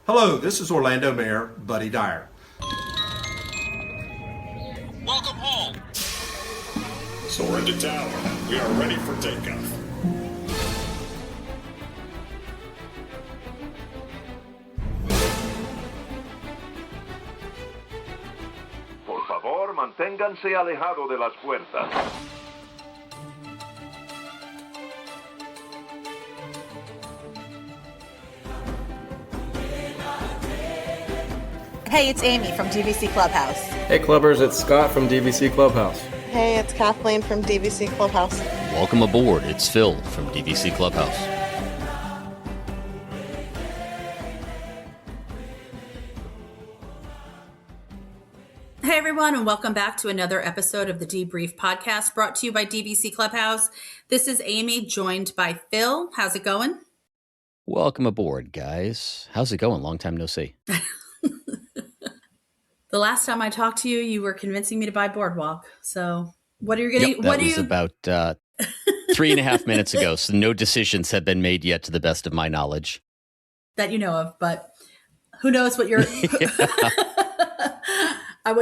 Hello, this is Orlando Mayor Buddy Dyer. Welcome home. Soar into tower. We are ready for takeoff. Por favor, manténganse alejado de las puertas. Hey, it's Amy from DVC Clubhouse. Hey Clubbers, it's Scott from DVC Clubhouse. Hey, it's Kathleen from DVC Clubhouse. Welcome aboard. It's Phil from DVC Clubhouse. Hey everyone, and welcome back to another episode of the Debrief podcast brought to you by DVC Clubhouse. This is Amy, joined by Phil. How's it going? Welcome aboard, guys. How's it going? Long time no see. The last time I talked to you, you were convincing me to buy Boardwalk. So what are you going to... Yep, that was about 3.5 minutes ago, so no decisions have been made yet to the best of my knowledge. That you know of, but who knows what you're... I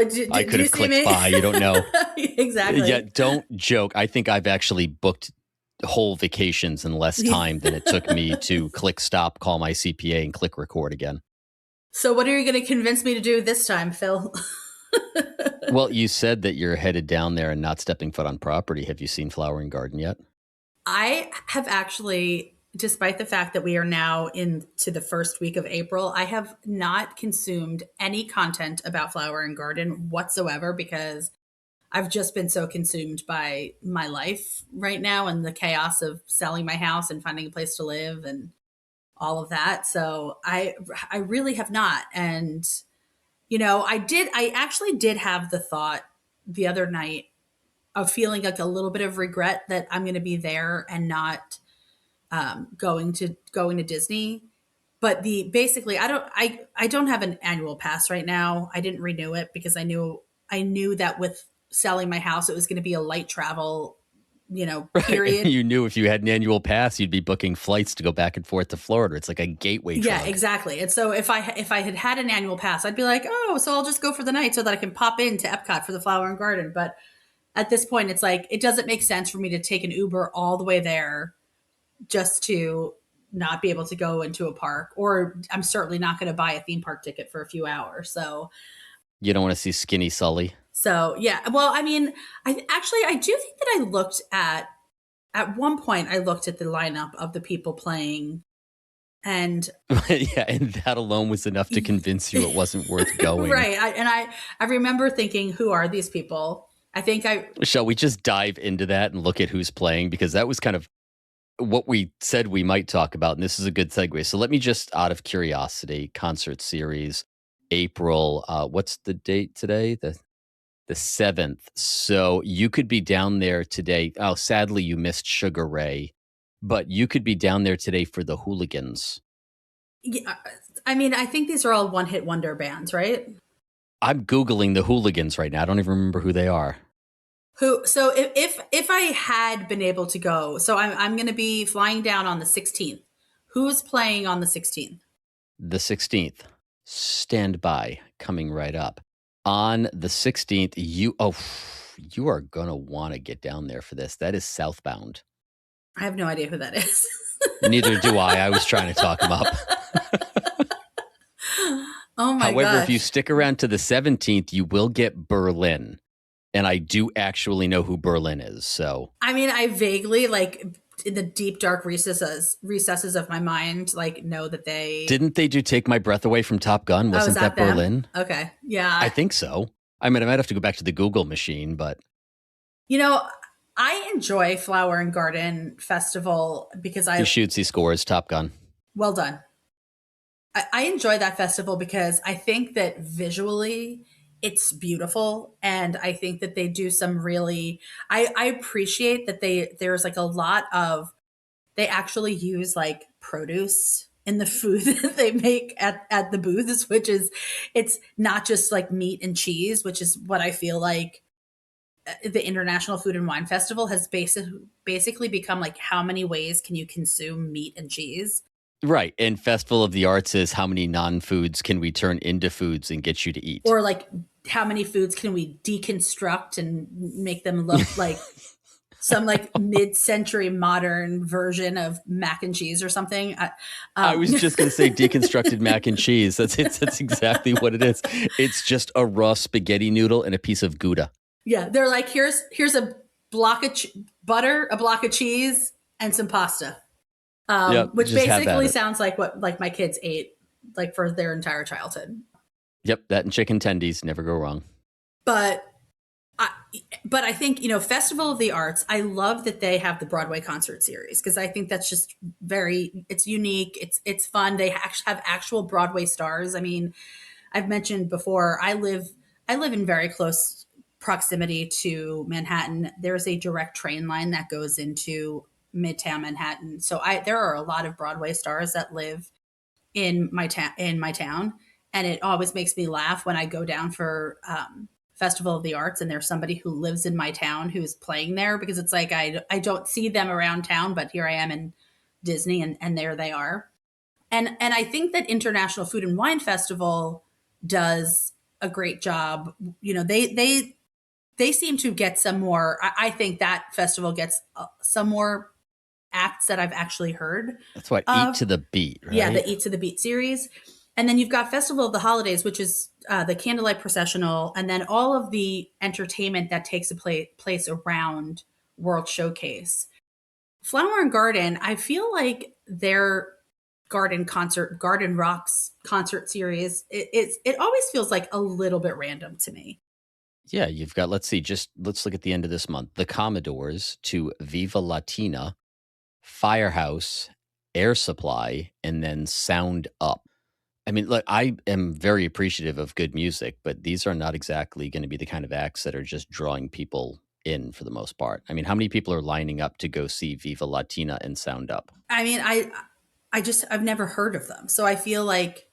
could have clicked buy, you don't know. Exactly. Yeah, don't joke. I think I've actually booked whole vacations in less time than it took me to click stop, call my CPA, and click record again. So what are you going to convince me to do this time, Phil? Well, you said that you're headed down there and not stepping foot on property. Have you seen Flower and Garden yet? I have actually, despite the fact that we are now into the first week of April, I have not consumed any content about Flower and Garden whatsoever because I've just been so consumed by my life right now and the chaos of selling my house and finding a place to live and all of that. So I really have not. And, I actually did have the thought the other night of feeling like a little bit of regret that I'm going to be there and not going to Disney. But I don't have an annual pass right now. I didn't renew it because I knew that with selling my house, it was going to be a light travel, period. You knew if you had an annual pass, you'd be booking flights to go back and forth to Florida. It's like a gateway drug. Yeah, exactly. And so if I had an annual pass, I'd be like, oh, so I'll just go for the night so that I can pop into Epcot for the Flower and Garden. But at this point, it's like, it doesn't make sense for me to take an Uber all the way there just to not be able to go into a park, or I'm certainly not going to buy a theme park ticket for a few hours. So you don't want to see Skinny Sully. So, yeah, well, I mean, I do think that I looked at one point, I looked at the lineup of the people playing and yeah, and that alone was enough to convince you it wasn't worth going. Right. I remember thinking, who are these people? Shall we just dive into that and look at who's playing? Because that was kind of what we said we might talk about. And this is a good segue. So let me just, out of curiosity, concert series, April, what's the date today? The 7th. So you could be down there today. Oh, sadly, you missed Sugar Ray, but you could be down there today for the Hooligans. Yeah, I mean, I think these are all one-hit wonder bands, right? I'm Googling the Hooligans right now. I don't even remember who they are. So if I had been able to go, so I'm going to be flying down on the 16th. Who's playing on the 16th? The 16th. Stand by. Coming right up. On the 16th, you are going to want to get down there for this. That is Southbound. I have no idea who that is. Neither do I. I was trying to talk him up. Oh my god. However, if you stick around to the 17th, you will get Berlin. And I do actually know who Berlin is. So I mean, I vaguely, like, in the deep dark recesses of my mind, like, know that they do Take My Breath Away from Top Gun. Wasn't that them? Berlin? Okay. Yeah. I think so. I mean, I might have to go back to the Google machine, but I enjoy Flower and Garden Festival because he shoots, he scores, Top Gun. Well done. I enjoy that festival because I think that visually it's beautiful. And I think that they do some really, I appreciate that there's like a lot of, they actually use like produce in the food that they make at the booths, which is, it's not just like meat and cheese, which is what I feel like the International Food and Wine Festival has basically become like, how many ways can you consume meat and cheese? Right. And Festival of the Arts is how many non-foods can we turn into foods and get you to eat? Or like how many foods can we deconstruct and make them look like some like mid-century modern version of mac and cheese or something. I was just going to say deconstructed mac and cheese. That's exactly what it is. It's just a raw spaghetti noodle and a piece of Gouda. Yeah, they're like, here's a block of butter, a block of cheese, and some pasta. Yep, Which just have at basically it. sounds like what like my kids ate like for their entire childhood. Yep, that and chicken tendies never go wrong. But I think, Festival of the Arts, I love that they have the Broadway concert series because I think that's just it's unique. It's fun. They have actual Broadway stars. I mean, I've mentioned before, I live in very close proximity to Manhattan. There's a direct train line that goes into Midtown Manhattan. So there are a lot of Broadway stars that live in my town, and it always makes me laugh when I go down for Festival of the Arts and there's somebody who lives in my town who's playing there, because it's like I don't see them around town, but here I am in Disney and there they are. And I think that International Food and Wine Festival does a great job. They seem to get some more. I think that festival gets some more acts that I've actually heard. That's what Eat to the Beat, right? Yeah, the Eat to the Beat series. And then you've got Festival of the Holidays, which is the candlelight processional, and then all of the entertainment that takes place around World Showcase. Flower and Garden, I feel like their Garden Rocks concert series, it always feels like a little bit random to me. Yeah, you've got, let's look at the end of this month. The Commodores to Viva Latina, Firehouse, Air Supply, and then Sound Up. I mean, look, I am very appreciative of good music, but these are not exactly going to be the kind of acts that are just drawing people in for the most part. I mean, how many people are lining up to go see Viva Latina and Sound Up? I mean, I've never heard of them. So I feel like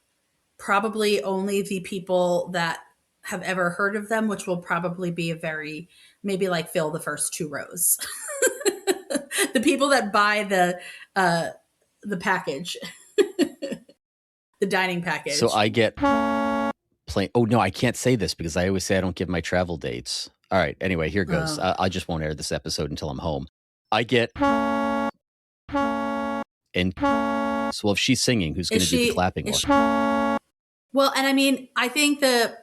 probably only the people that have ever heard of them, which will probably be maybe like fill the first 2 rows. The people that buy the package, the dining package. So I get plain. Oh no, I can't say this because I always say I don't give my travel dates. All right. Anyway, here goes. I just won't air this episode until I'm home. I get and so if she's singing, who's going to do the clapping? Well, and I mean, I think they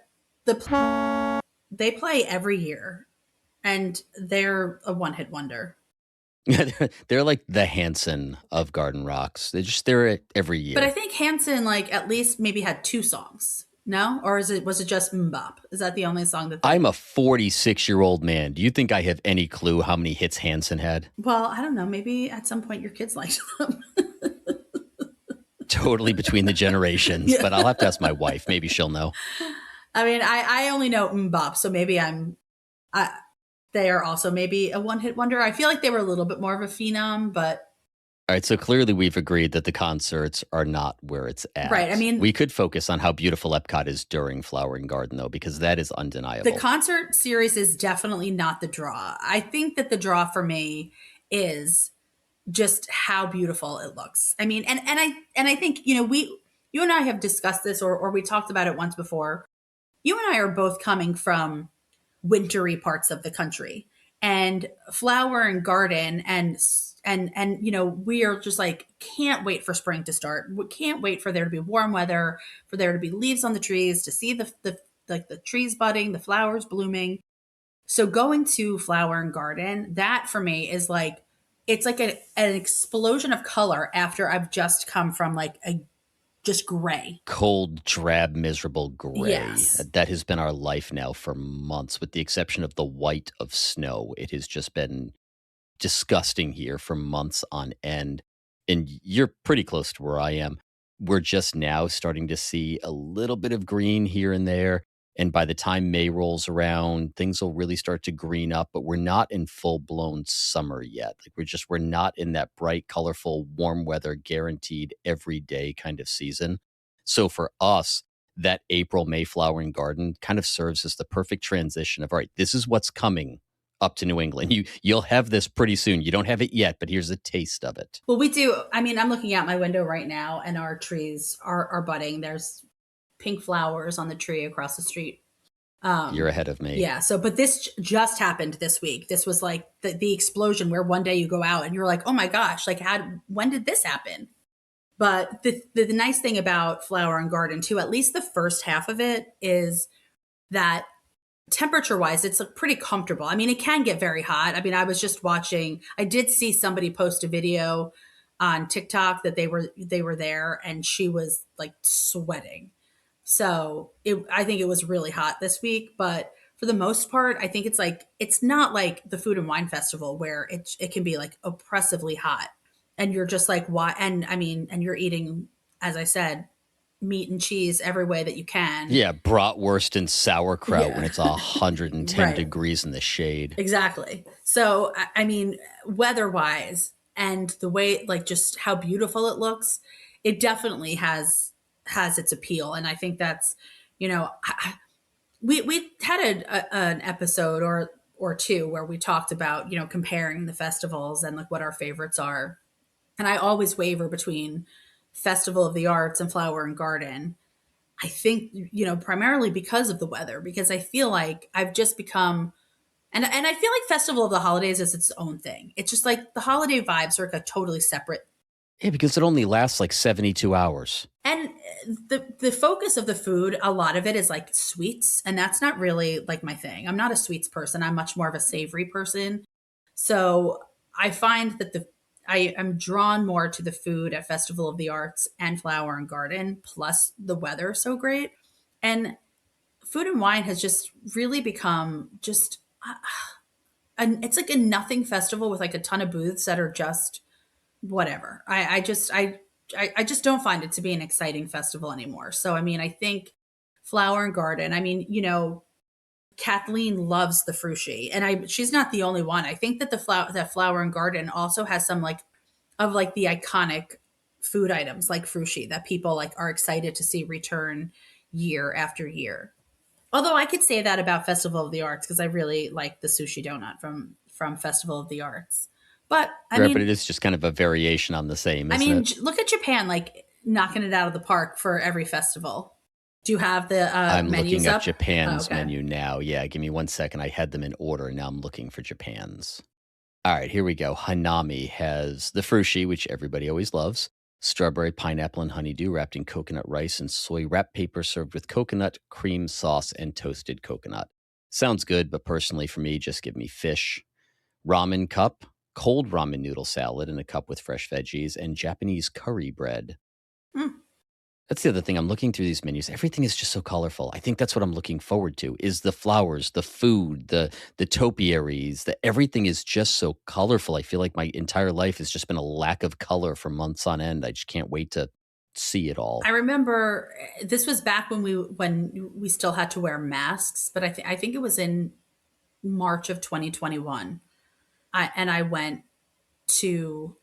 play every year, and they're a one-hit wonder. They're like the Hanson of Garden Rocks. They're every year. But I think Hanson at least maybe had 2 songs. No? Or was it just Mbop? Is that the only song that I'm a 46-year-old man. Do you think I have any clue how many hits Hanson had? Well, I don't know. Maybe at some point your kids liked them. Totally between the generations, yeah. But I'll have to ask my wife. Maybe she'll know. I mean, I only know Mbop, so maybe they are also maybe a one-hit wonder. I feel like they were a little bit more of a phenom, but... All right, so clearly we've agreed that the concerts are not where it's at. Right, I mean... We could focus on how beautiful Epcot is during Flower and Garden, though, because that is undeniable. The concert series is definitely not the draw. I think that the draw for me is just how beautiful it looks. I mean, and I think, you and I have discussed this, or we talked about it once before. You and I are both coming from wintry parts of the country, and Flower and Garden and we are just like, can't wait for spring to start. We can't wait for there to be warm weather, for there to be leaves on the trees, to see the trees budding, the flowers blooming. So going to Flower and Garden, that for me is like, it's like an explosion of color after I've just come from like a just gray. Cold, drab, miserable gray. Yes. That has been our life now for months, with the exception of the white of snow. It has just been disgusting here for months on end. And you're pretty close to where I am. We're just now starting to see a little bit of green here and there. And by the time May rolls around, things will really start to green up, but we're not in full-blown summer yet. Like we're not in that bright, colorful, warm weather, guaranteed every day kind of season. So for us, that April, May Flower and Garden kind of serves as the perfect transition of, all right, this is what's coming up to New England. You'll have this pretty soon. You don't have it yet, but here's a taste of it. Well, we do. I mean, I'm looking out my window right now, and our trees are budding. There's pink flowers on the tree across the street. You're ahead of me. Yeah. So, but this just happened this week. This was like the explosion where one day you go out and you're like, oh my gosh, like when did this happen? But the nice thing about Flower and Garden too, at least the first half of it, is that temperature wise, it's like pretty comfortable. I mean, it can get very hot. I mean, I was just watching, I did see somebody post a video on TikTok that they were there and she was like sweating. So I think it was really hot this week, but for the most part, I think it's not like the Food and Wine Festival where it can be like oppressively hot, and you're just like, why? And I mean, and you're eating, as I said, meat and cheese every way that you can. Yeah, bratwurst and sauerkraut Yeah. when it's 110 Right. degrees in the shade. Exactly. So I mean, weather wise, and the way, like, just how beautiful it looks, it definitely has its appeal. And I think that's, we had an episode or two where we talked about, comparing the festivals and like what our favorites are. And I always waver between Festival of the Arts and Flower and Garden. I think, primarily because of the weather, because I feel like I've just become, and I feel like Festival of the Holidays is its own thing. It's just like the holiday vibes are like a totally separate. Yeah, because it only lasts like 72 hours. And the focus of the food, a lot of it is like sweets, and that's not really like my thing. I'm not a sweets person. I'm much more of a savory person. So I find that I am drawn more to the food at Festival of the Arts and Flower and Garden, plus the weather so great. And Food and Wine has just really become just it's like a nothing festival with like a ton of booths that are just whatever. I just don't find it to be an exciting festival anymore. So I mean, I think Flower and Garden, I mean, Kathleen loves the frushi, and she's not the only one. I think that that Flower and Garden also has some like of like the iconic food items like frushi that people like are excited to see return year after year. Although I could say that about Festival of the Arts because I really like the sushi donut from Festival of the Arts. But I Right, mean, but it is just kind of a variation on the same, I isn't mean, it? look at Japan, like knocking it out of the park for every festival. Do you have the I'm menus looking at up? Japan's Oh, okay. menu now. Yeah, give me 1 second. I had them in order. Now I'm looking for Japan's. All right, here we go. Hanami has the frushi, which everybody always loves. Strawberry, pineapple, and honeydew wrapped in coconut rice and soy wrap paper served with coconut, cream sauce, and toasted coconut. Sounds good, but personally for me, just give me fish. Ramen cup, cold ramen noodle salad in a cup with fresh veggies, and Japanese curry bread. Mm. That's the other thing. I'm looking through these menus. Everything is just so colorful. I think that's what I'm looking forward to is the flowers, the food, the topiaries, everything is just so colorful. I feel like my entire life has just been a lack of color for months on end. I just can't wait to see it all. I remember this was back when we still had to wear masks, but I think it was in March of 2021. I went to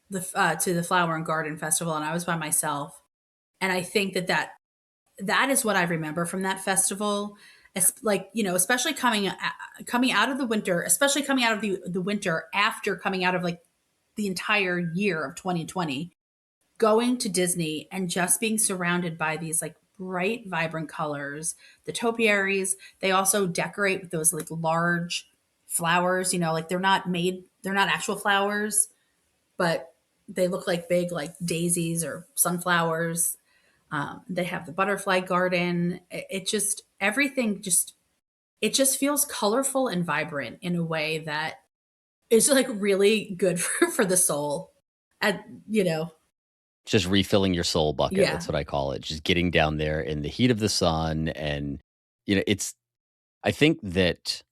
the Flower and Garden Festival, and I was by myself. And I think that is what I remember from that festival. Like, especially coming out of the winter, especially coming out of the winter after coming out of like the entire year of 2020, going to Disney and just being surrounded by these like bright, vibrant colors. The topiaries, they also decorate with those like large flowers, like they're not actual flowers, but they look like big like daisies or sunflowers. They have the butterfly garden. It just everything just it just feels colorful and vibrant in a way that is like really good for the soul. And Just refilling your soul bucket. Yeah. That's what I call it. Just getting down there in the heat of the sun. And, I think that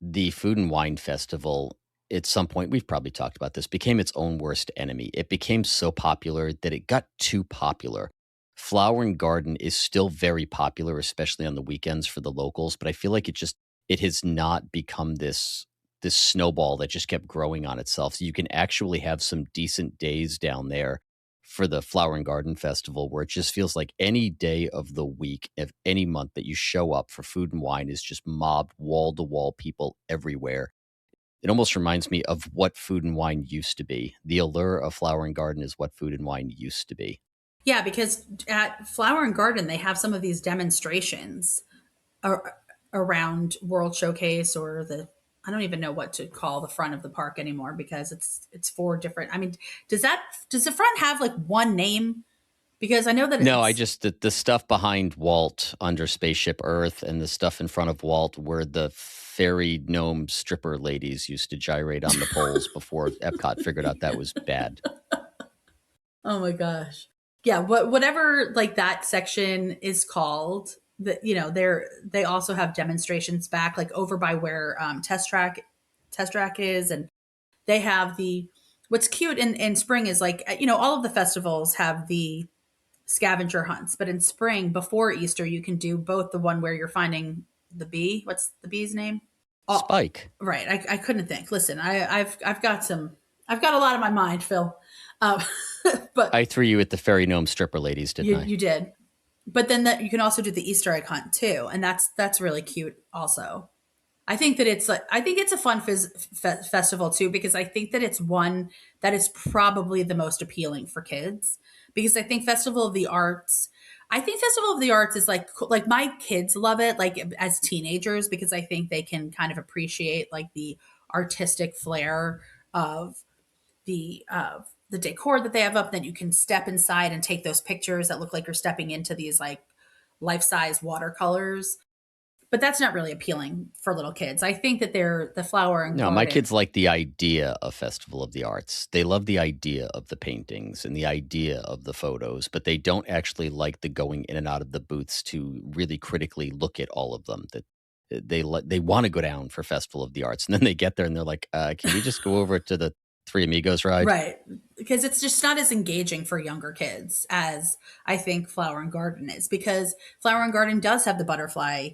the Food and Wine Festival, at some point, we've probably talked about this, became its own worst enemy. It became so popular that it got too popular. Flower and Garden is still very popular, especially on the weekends for the locals, but I feel like it has not become this snowball that just kept growing on itself. So you can actually have some decent days down there for the Flower and Garden Festival where it just feels like any day of the week of any month that you show up for Food and Wine is just mobbed wall to wall people everywhere. It almost reminds me of what Food and Wine used to be. The allure of Flower and Garden is what Food and Wine used to be. Yeah, because at Flower and Garden, they have some of these demonstrations around World Showcase or I don't even know what to call the front of the park anymore because it's four different. I mean, does the front have like one name? Because I know that No, it's, the stuff behind Walt under Spaceship Earth and the stuff in front of Walt where the fairy gnome stripper ladies used to gyrate on the poles before Epcot figured out that was bad. oh my gosh. Yeah, whatever like that section is called, that they also have demonstrations back like over by where test track is, and they have the what's cute in spring is like all of the festivals have the scavenger hunts, but in spring before Easter you can do both the one where you're finding the bee. What's the bee's name? Oh, Spike. right. I couldn't think. Listen, I've got a lot on my mind, Phil. Um, but I threw you at the fairy gnome stripper ladies, didn't I? you did. But then you can also do the Easter egg hunt too, and that's really cute. Also, I think that I think it's a fun festival too because I think that it's one that is probably the most appealing for kids because I think Festival of the Arts. I think Festival of the Arts is like my kids love it like as teenagers because I think they can kind of appreciate like the artistic flair of the decor that they have up. Then you can step inside and take those pictures that look like you're stepping into these like life-size watercolors. But that's not really appealing for little kids. I think that they're the Flower and No, Garden. my kids like the idea of Festival of the Arts. They love the idea of the paintings and the idea of the photos, but they don't actually like the going in and out of the booths to really critically look at all of them. That they want to go down for Festival of the Arts, and then they get there and they're like, "Can we just go over to the Three Amigos ride?" Right. Because it's just not as engaging for younger kids as I think Flower and Garden is. Because Flower and Garden does have the butterfly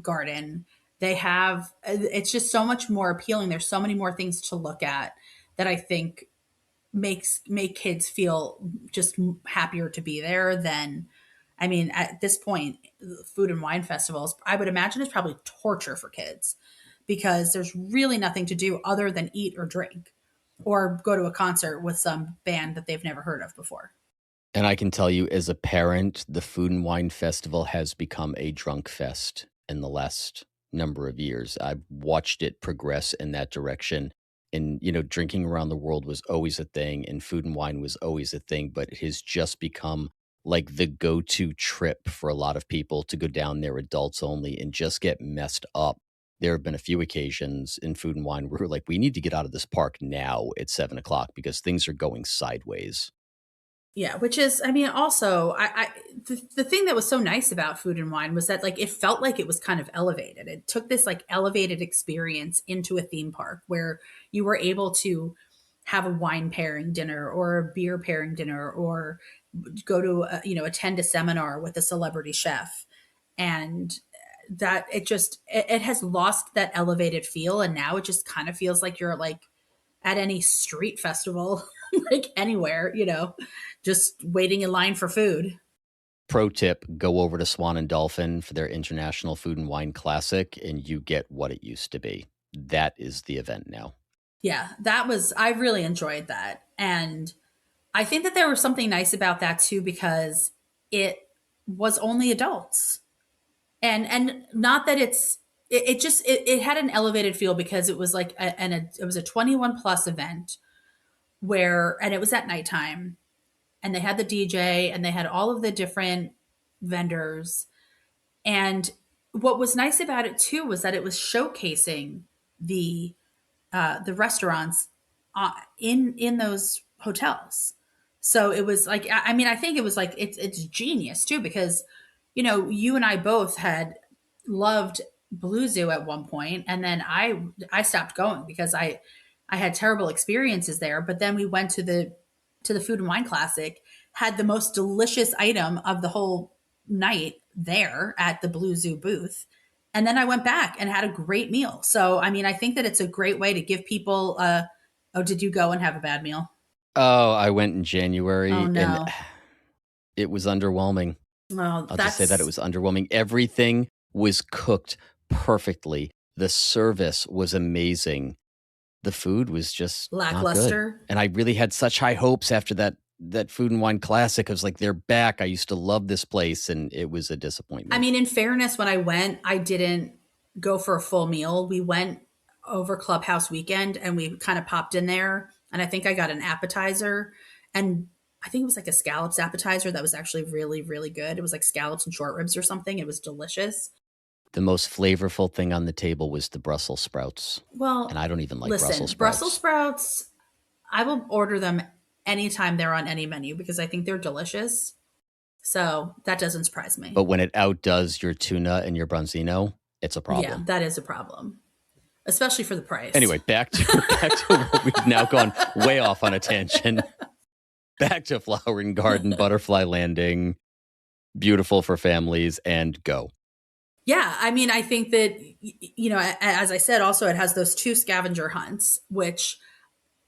garden. They have, it's just so much more appealing. There's so many more things to look at that I think make kids feel just happier to be there than, I mean, at this point, food and wine festivals, I would imagine it's probably torture for kids because there's really nothing to do other than eat or drink or go to a concert with some band that they've never heard of before. And I can tell you, as a parent, the Food and Wine Festival has become a drunk fest in the last number of years. I've watched it progress in that direction. And, drinking around the world was always a thing, and food and wine was always a thing, but it has just become like the go to trip for a lot of people to go down there, adults only, and just get messed up. There have been a few occasions in food and wine where we're like, we need to get out of this park now at 7 o'clock because things are going sideways. Yeah, which is, I mean, also, the thing that was so nice about food and wine was that like it felt like it was kind of elevated. It took this like elevated experience into a theme park where you were able to have a wine pairing dinner or a beer pairing dinner or go to attend a seminar with a celebrity chef, and that it has lost that elevated feel, and now it just kind of feels like you're like at any street festival, like anywhere, just waiting in line for food. Pro tip, go over to Swan and Dolphin for their International Food and Wine Classic, and you get what it used to be. That is the event now. Yeah, I really enjoyed that. And I think that there was something nice about that too, because it was only adults. And not that it had an elevated feel because it was like it was a 21 plus event and it was at nighttime, and they had the DJ and they had all of the different vendors. And what was nice about it too was that it was showcasing the the restaurants in those hotels. So it was like, I mean, I think it was like it's genius too because you and I both had loved Blue Zoo at one point, and then I stopped going because I had terrible experiences there. But then we went to the Food and Wine Classic, had the most delicious item of the whole night there at the Blue Zoo booth. And then I went back and had a great meal. So, I mean, I think that it's a great way to give people oh, did you go and have a bad meal? Oh, I went in January Oh, no. and it was underwhelming. Well, I'll just say that it was underwhelming. Everything was cooked perfectly. The service was amazing. The food was just not good. Lackluster. And I really had such high hopes after that Food and Wine Classic. I was like, they're back. I used to love this place, and it was a disappointment. I mean, in fairness, when I went, I didn't go for a full meal. We went over Clubhouse weekend and we kind of popped in there. And I think I got an appetizer, and I think it was like a scallops appetizer that was actually really, really good. It was like scallops and short ribs or something. It was delicious. The most flavorful thing on the table was the Brussels sprouts. Well, And I don't even like listen, Brussels sprouts. Brussels sprouts, I will order them anytime they're on any menu because I think they're delicious. So that doesn't surprise me. But when it outdoes your tuna and your branzino, it's a problem. Yeah, that is a problem, especially for the price. Anyway, back to what we've now gone way off on a tangent. Back to Flower and Garden, Butterfly Landing, beautiful for families, and go. Yeah, I mean, I think that, you know, as I said, also it has those 2 scavenger hunts, which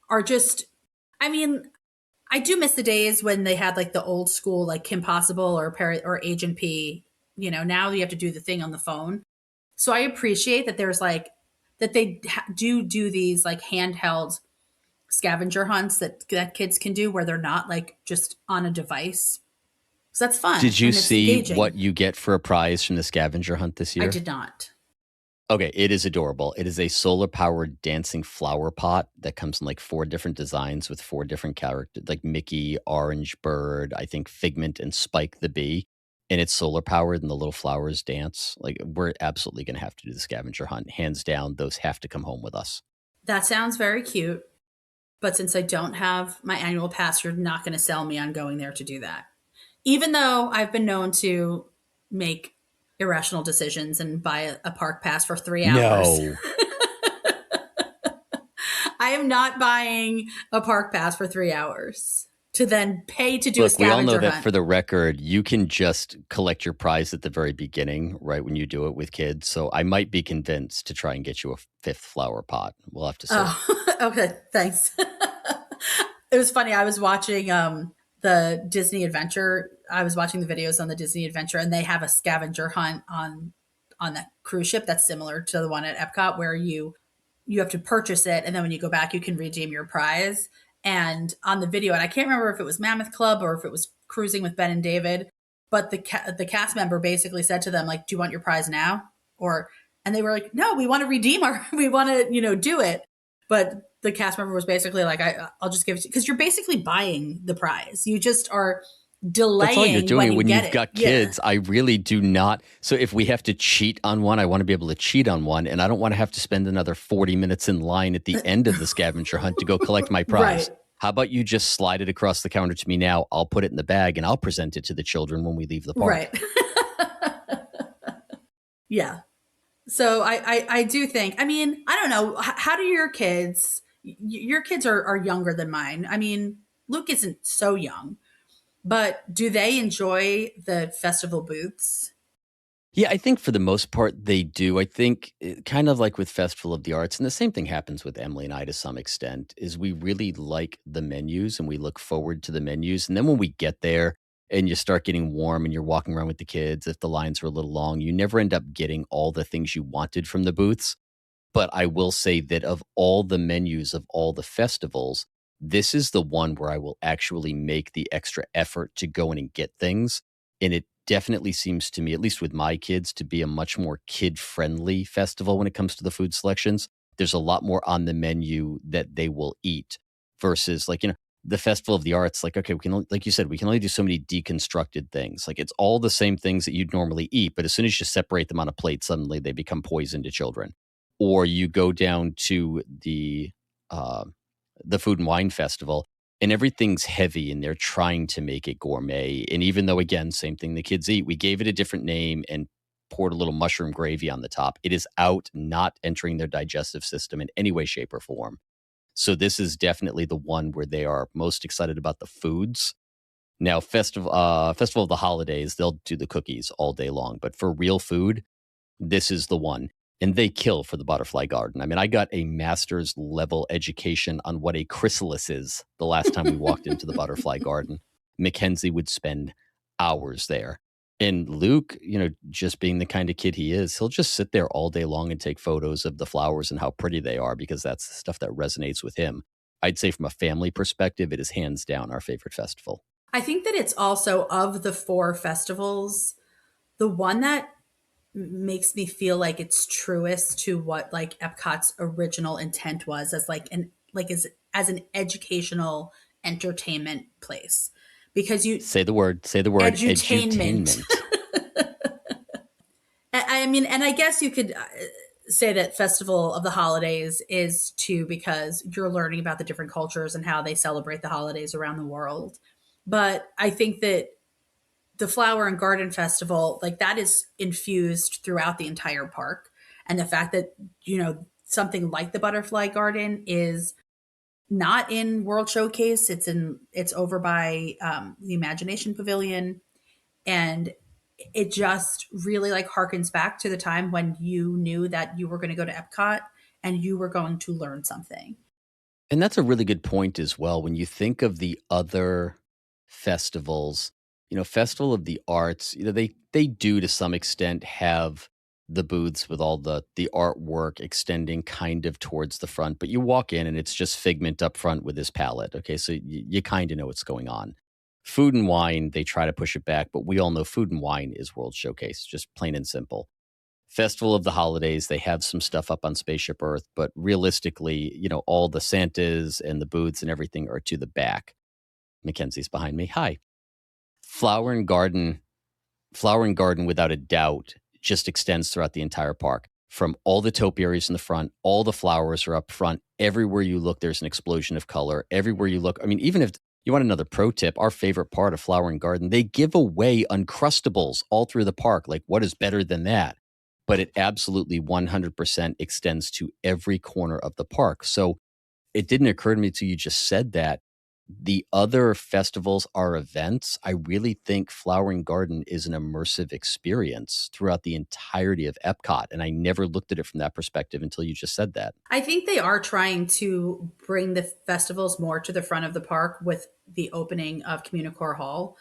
are just, I mean, I do miss the days when they had like the old school, like Kim Possible or Agent P. You know, now you have to do the thing on the phone. So I appreciate that there's like, that they do these like handheld scavenger hunts that kids can do where they're not like just on a device. So that's fun. Did you and it's see engaging. what you get for a prize from the scavenger hunt this year? I did not. Okay, it is adorable. It is a solar-powered dancing flower pot that comes in like 4 different designs with 4 different characters, like Mickey, Orange Bird, I think Figment, and Spike the Bee. And it's solar-powered, and the little flowers dance. Like, we're absolutely going to have to do the scavenger hunt. Hands down, those have to come home with us. That sounds very cute. But since I don't have my annual pass, you're not going to sell me on going there to do that. Even though I've been known to make irrational decisions and buy a park pass for 3 hours. No. I am not buying a park pass for 3 hours to then pay to do a Look, we scavenger all know hunt. that for the record, you can just collect your prize at the very beginning, right, when you do it with kids. So I might be convinced to try and get you a 5th flower pot. We'll have to see. Oh, okay, thanks. It was funny. I was watching the Disney Adventure. I was watching the videos on the Disney Adventure, and they have a scavenger hunt on the cruise ship that's similar to the one at Epcot, where you have to purchase it, and then when you go back, you can redeem your prize. And on the video, and I can't remember if it was Mammoth Club or if it was Cruising with Ben and David, but the cast member basically said to them, like, "Do you want your prize now?" And they were like, "No, we want to redeem we want to, do it." But the cast member was basically like, I'll just give it to you. Because you're basically buying the prize. You just are delaying. That's all you're doing when you've got Yeah. kids. I really do not. So if we have to cheat on one, I want to be able to cheat on one. And I don't want to have to spend another 40 minutes in line at the end of the scavenger hunt to go collect my prize. Right. How about you just slide it across the counter to me now? I'll put it in the bag and I'll present it to the children when we leave the park. Right. Yeah. So I do think, I mean, I don't know. How do your kids, your kids are younger than mine. I mean, Luke isn't so young, but do they enjoy the festival booths? Yeah, I think for the most part they do. I think kind of like with Festival of the Arts, and the same thing happens with Emily and I to some extent, is we really like the menus and we look forward to the menus. And then when we get there and you start getting warm and you're walking around with the kids, if the lines are a little long, you never end up getting all the things you wanted from the booths. But I will say that of all the menus of all the festivals, this is the one where I will actually make the extra effort to go in and get things. And it definitely seems to me, at least with my kids, to be a much more kid-friendly festival when it comes to the food selections. There's a lot more on the menu that they will eat versus the Festival of the Arts. Like, okay, we can, like you said, we can only do so many deconstructed things. Like, it's all the same things that you'd normally eat, but as soon as you separate them on a plate, suddenly they become poison to children. Or you go down to the Food and Wine Festival, and everything's heavy, and they're trying to make it gourmet. And even though, again, same thing the kids eat, we gave it a different name and poured a little mushroom gravy on the top. It is not entering their digestive system in any way, shape, or form. So this is definitely the one where they are most excited about the foods. Now, Festival of the Holidays, they'll do the cookies all day long. But for real food, this is the one. And they kill for the Butterfly Garden. I mean, I got a master's level education on what a chrysalis is the last time we walked into the Butterfly Garden. Mackenzie would spend hours there. And Luke, just being the kind of kid he is, he'll just sit there all day long and take photos of the flowers and how pretty they are because that's the stuff that resonates with him. I'd say from a family perspective, it is hands down our favorite festival. I think that it's also, of the 4 festivals, the one that makes me feel like it's truest to what like Epcot's original intent was as as an educational entertainment place. Because you say the word edutainment. I mean, and I guess you could say that Festival of the Holidays is too, because you're learning about the different cultures and how they celebrate the holidays around the world. But I think that the Flower and Garden Festival, like that is infused throughout the entire park. And the fact that, something like the Butterfly Garden is not in World Showcase. It's over by the Imagination Pavilion. And it just really like harkens back to the time when you knew that you were going to go to Epcot and you were going to learn something. And that's a really good point as well. When you think of the other festivals, Festival of the Arts, they do to some extent have the booths with all the artwork extending kind of towards the front, but you walk in and it's just Figment up front with his palette. Okay, so you kind of know what's going on. Food and Wine, they try to push it back, but we all know Food and Wine is World Showcase, just plain and simple. Festival of the Holidays, they have some stuff up on Spaceship Earth, but realistically, all the Santas and the booths and everything are to the back. Mackenzie's behind me. Hi. Flower and Garden, without a doubt, just extends throughout the entire park. From all the topiaries in the front, all the flowers are up front. Everywhere you look, there's an explosion of color. Everywhere you look, I mean, even if you want another pro tip, our favorite part of Flower and Garden, they give away Uncrustables all through the park. Like, what is better than that? But it absolutely 100% extends to every corner of the park. So it didn't occur to me until you just said that. The other festivals are events. I really think Flower and Garden is an immersive experience throughout the entirety of Epcot. And I never looked at it from that perspective until you just said that. I think they are trying to bring the festivals more to the front of the park with the opening of Communicore Hall.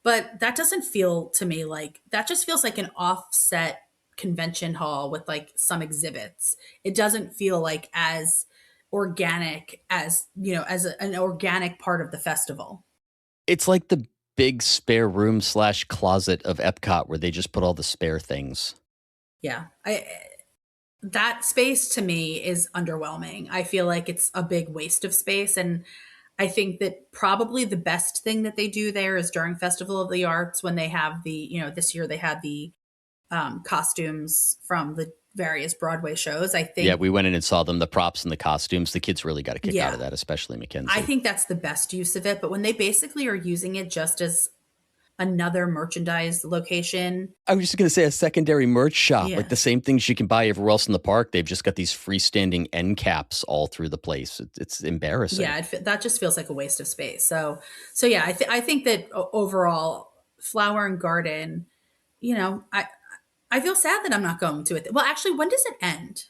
But that doesn't feel to me like, that just feels like an offset convention hall with like some exhibits. It doesn't feel like as organic as an organic part of the festival. It's like the big spare room / closet of Epcot where they just put all the spare things. Yeah. That space to me is underwhelming. I feel like it's a big waste of space. And I think that probably the best thing that they do there is during Festival of the Arts, when they have this year they had the costumes from the various Broadway shows. I think. Yeah, we went in and saw them, the props and the costumes. The kids really got a kick out of that, especially Mackenzie. I think that's the best use of it. But when they basically are using it just as another merchandise location. I was just going to say a secondary merch shop, like the same things you can buy everywhere else in the park. They've just got these freestanding end caps all through the place. It's embarrassing. Yeah, that just feels like a waste of space. So yeah, I think that overall, Flower and Garden, I feel sad that I'm not going to it. Well, actually, when does it end?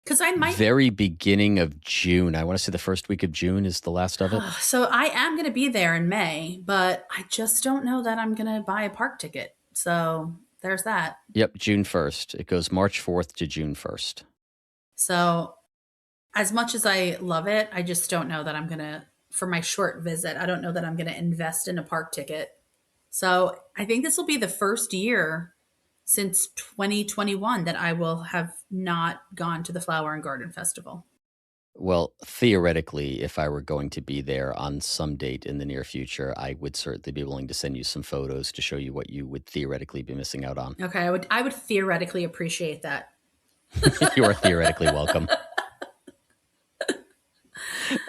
Because I might. Very beginning of June. I want to say the first week of June is the last of it. So I am going to be there in May, but I just don't know that I'm going to buy a park ticket. So there's that. Yep, June 1st. It goes March 4th to June 1st. So as much as I love it, I just don't know that I'm going to, for my short visit, I don't know that I'm going to invest in a park ticket. So I think this will be the first year since 2021 that I will have not gone to the Flower and Garden Festival. Well, theoretically, if I were going to be there on some date in the near future, I would certainly be willing to send you some photos to show you what you would theoretically be missing out on. Okay, I would theoretically appreciate that. You are theoretically welcome.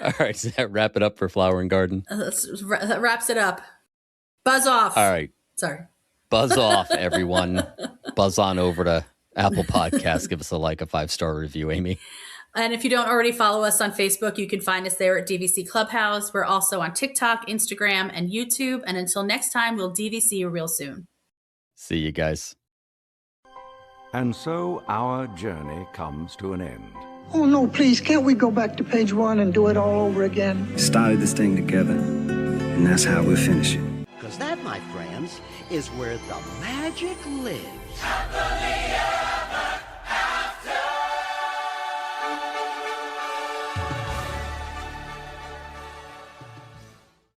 All right, does that wrap it up for Flower and Garden? That wraps it up. Buzz off. All right. Sorry. Buzz off, everyone. Buzz on over to Apple Podcasts. Give us a 5-star review, Amy. And if you don't already follow us on Facebook, you can find us there at DVC Clubhouse. We're also on TikTok, Instagram, and YouTube. And until next time, we'll DVC you real soon. See you guys. And so our journey comes to an end. Oh, no, please, can't we go back to page 1 and do it all over again? Started this thing together, and that's how we'll finish it. Because that, my friends, is where the magic lives.